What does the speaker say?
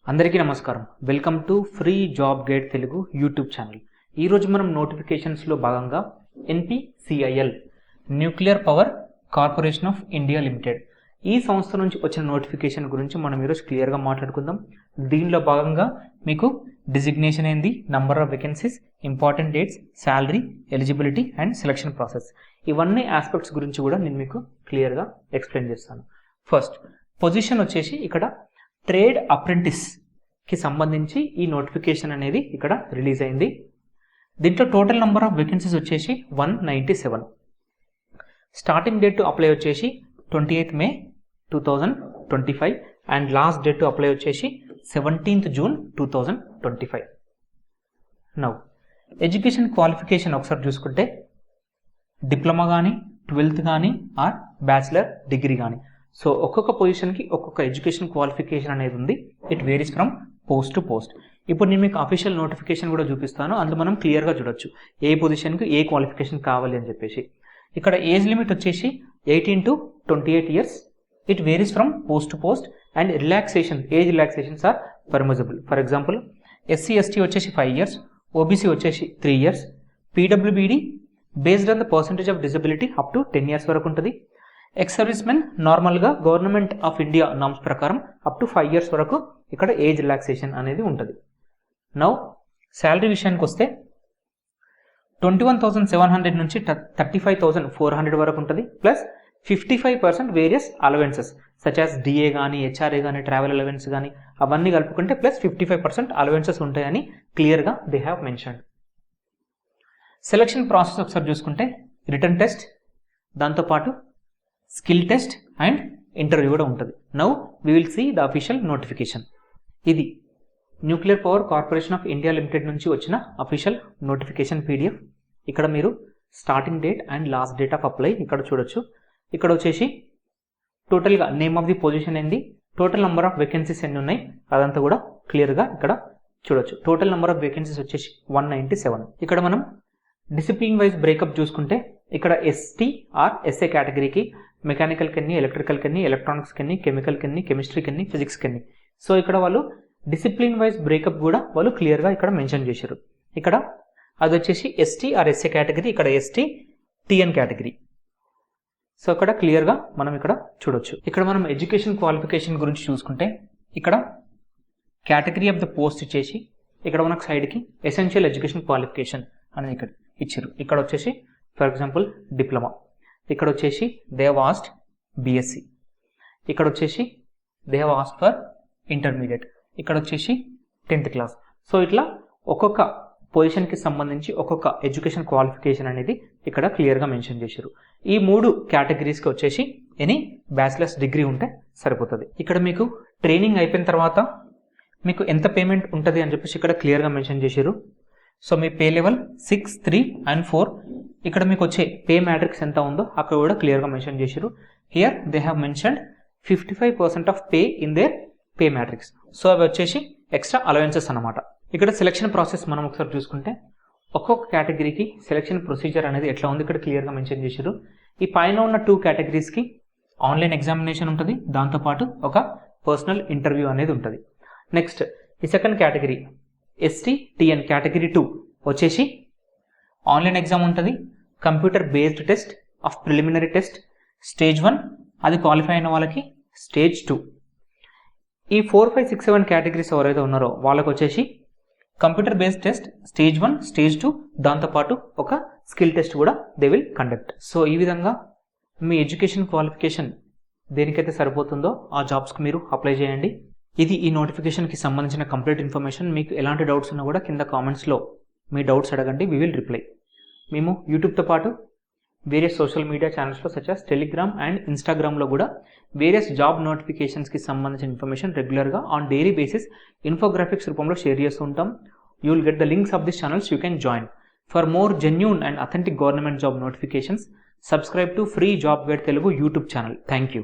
అందరికీ నమస్కారం. Welcome to free job guide Telugu YouTube channel. ఈరోజు మనం నోటిఫికేషన్స్లో భాగంగా NPCIL nuclear power corporation of India limited ఈ సంస్థ నుంచి వచ్చిన నోటిఫికేషన్ గురించి మనం ఈరోజు క్లియర్గా మాట్లాడుకుందాం. దీనిలో భాగంగా మీకు డిజిగ్నేషన్ ఏంది, number of vacancies, important dates, salary, eligibility and selection process, ఇవన్నీ ఆస్పెక్ట్స్ గురించి కూడా నేను మీకు క్లియర్గా ఎక్స్ప్లెయిన్ చేస్తాను. ఫస్ట్ పొజిషన్ వచ్చేసి ఇక్కడ ట్రేడ్ అప్రెంటిస్కి సంబంధించి ఈ నోటిఫికేషన్ అనేది ఇక్కడ రిలీజ్ అయింది. దీంట్లో టోటల్ నెంబర్ ఆఫ్ వేకెన్సీస్ వచ్చేసి 197. స్టార్టింగ్ డేట్ టు అప్లై వచ్చేసి 28th May 2025 and last date to apply వచ్చేసి 17th June 2025. Now education qualification ఒకసారి చూసుకుంటే డిప్లొమా కానీ, 12th కానీ ఆర్ బ్యాచిలర్ డిగ్రీ కానీ. సో ఒక్కొక్క పొజిషన్కి ఒక్కొక్క ఎడ్యుకేషన్ క్వాలిఫికేషన్ అనేది ఉంది. It varies from post to post. ఇప్పుడు నేను మీకు అఫీషియల్ నోటిఫికేషన్ కూడా చూపిస్తాను. అందులో మనం క్లియర్గా చూడొచ్చు ఏ పొజిషన్కి ఏ క్వాలిఫికేషన్ కావాలి అని చెప్పేసి. ఇక్కడ ఏజ్ లిమిట్ వచ్చేసి 18 to 28 years. It varies from post to post and relaxation, age relaxations are permissible. For example SC/ST వచ్చేసి 5 years, OBC వచ్చేసి 3 years, PWBD based on the percentage of disability up to 10 years వరకు ఉంటుంది. Ex servicemen నార్మల్గా government of India norms ప్రకారం up to 5 years వరకు ఇక్కడ age relaxation అనేది ఉంటుంది. నౌ శాలరీ విషయానికి వస్తే 21,700 నుంచి 35,400 వరకు ఉంటుంది. Plus 55% various allowances such as DA కానీ, HRA కానీ, ట్రావెల్ అలవెన్స్ కానీ అవన్నీ కలుపుకుంటే ప్లస్ 55% అలవెన్సెస్ ఉంటాయని క్లియర్గా they have mentioned. Selection process ఒకసారి చూసుకుంటే రిటర్న్ టెస్ట్, దాంతోపాటు స్కిల్ టెస్ట్ అండ్ ఇంటర్వ్యూ కూడా ఉంటుంది. Now we will see the official notification. ఇది nuclear power corporation of India limited నుంచి వచ్చిన అఫీషియల్ నోటిఫికేషన్ PDF. ఇక్కడ మీరు starting date and last date of apply ఇక్కడ చూడొచ్చు. ఇక్కడ వచ్చేసి టోటల్గా నేమ్ ఆఫ్ ది పొజిషన్ ఏంది, టోటల్ నెంబర్ ఆఫ్ వేకెన్సీస్ ఎన్ని ఉన్నాయి అదంతా కూడా క్లియర్గా ఇక్కడ చూడొచ్చు. టోటల్ నెంబర్ ఆఫ్ వేకెన్సీస్ వచ్చేసి 197. ఇక్కడ మనం డిసిప్లిన్ వైజ్ బ్రేకప్ చూసుకుంటే ఇక్కడ ST ఆర్ SA కేటగిరీకి మెకానికల్ కెన్ని, ఎలక్ట్రికల్ కెన్ని, ఎలక్ట్రానిక్స్ కెన్ని, కెమికల్ కెన్ని, కెమిస్ట్రీ కెన్ని, ఫిజిక్స్ కెన్ని. సో ఇక్కడ వాళ్ళు డిసిప్లిన్ వైజ్ బ్రేకప్ కూడా వాళ్ళు క్లియర్గా ఇక్కడ మెన్షన్ చేశారు. ఇక్కడ అది వచ్చేసి ST ఆర్ SA కేటగిరీ, ఇక్కడ ST TN కేటగిరీ. సో ఇక్కడ క్లియర్గా మనం ఇక్కడ చూడొచ్చు. ఇక్కడ మనం ఎడ్యుకేషన్ క్వాలిఫికేషన్ గురించి చూసుకుంటే ఇక్కడ కేటగిరీ ఆఫ్ ద పోస్ట్ ఇచ్చేసి ఇక్కడ మనకు సైడ్కి ఎసెన్షియల్ ఎడ్యుకేషన్ క్వాలిఫికేషన్ అనేది ఇక్కడ ఇచ్చారు. ఇక్కడ వచ్చేసి ఫర్ ఎగ్జాంపుల్ డిప్లొమా, ఇక్కడ వచ్చేసి దే హావ్ ఆస్క్డ్ BSc, ఇక్కడ వచ్చేసి they have asked for intermediate, ఇక్కడ వచ్చేసి 10th class. సో ఇట్లా ఒక్కొక్క పొజిషన్కి సంబంధించి ఒక్కొక్క ఎడ్యుకేషన్ క్వాలిఫికేషన్ అనేది ఇక్కడ క్లియర్గా మెన్షన్ చేశారు. ఈ 3 కేటగిరీస్కి వచ్చేసి ఎనీ బ్యాచిలర్స్ డిగ్రీ ఉంటే సరిపోతుంది. ఇక్కడ మీకు ట్రైనింగ్ అయిపోయిన తర్వాత మీకు ఎంత పేమెంట్ ఉంటుంది అని చెప్పేసి ఇక్కడ క్లియర్గా మెన్షన్ చేశారు. So me pay level 6, 3 and 4 ఇక్కడ మీకు వచ్చే పే మ్యాట్రిక్స్ ఎంత ఉందో అక్కడ కూడా క్లియర్గా మెన్షన్ చేశారు. Here they have mentioned 55% of pay in there pay matrix. So అవి వచ్చేసి ఎక్స్ట్రా అలవెన్సెస్ అనమాట. ఇక్కడ సెలక్షన్ ప్రాసెస్ మనం ఒకసారి చూసుకుంటే ఒక్కొక్క కేటగిరీకి సెలక్షన్ ప్రొసీజర్ అనేది ఎట్లా ఉంది ఇక్కడ క్లియర్గా మెన్షన్ చేశారు. ఈ పైన ఉన్న 2 కేటగిరీస్కి ఆన్లైన్ ఎగ్జామినేషన్ ఉంటుంది, దాంతోపాటు ఒక పర్సనల్ ఇంటర్వ్యూ అనేది ఉంటుంది. నెక్స్ట్ ఈ second category ST TN category 2 వచ్చేసి ఆన్లైన్ ఎగ్జామ్ ఉంటుంది, computer based test of preliminary test stage 1, అది క్వాలిఫై అయిన వాళ్ళకి స్టేజ్ 2. ఈ 4, 5, 6, 7 కేటగిరీస్ ఎవరైతే ఉన్నారో వాళ్ళకి వచ్చేసి computer based test stage 1, stage 2, దాంతోపాటు ఒక స్కిల్ టెస్ట్ కూడా దే విల్ కండక్ట్. సో ఈ విధంగా మీ ఎడ్యుకేషన్ క్వాలిఫికేషన్ దేనికైతే సరిపోతుందో ఆ జాబ్స్కి మీరు అప్లై చేయండి. ఇది ఈ నోటిఫికేషన్కి సంబంధించిన కంప్లీట్ ఇన్ఫర్మేషన్. మీకు ఎలాంటి డౌట్స్ ఉన్నా కూడా కింద కామెంట్స్లో మీ డౌట్స్ అడగండి, వీ విల్ రిప్లై. మేము యూట్యూబ్తో పాటు వేరియస్ సోషల్ మీడియా ఛానల్స్లో సచ్ యాజ్ టెలిగ్రామ్ అండ్ ఇన్స్టాగ్రామ్లో కూడా వేరియస్ జాబ్ నోటిఫికేషన్స్కి సంబంధించిన ఇన్ఫర్మేషన్ రెగ్యులర్గా ఆన్ డైలీ బేసిస్ ఇన్ఫోగ్రాఫిక్స్ రూపంలో షేర్ చేస్తూ ఉంటాం. You will get the links of this channels, you can join. For more genuine and authentic government job notifications subscribe to free job guide Telugu YouTube channel. Thank you.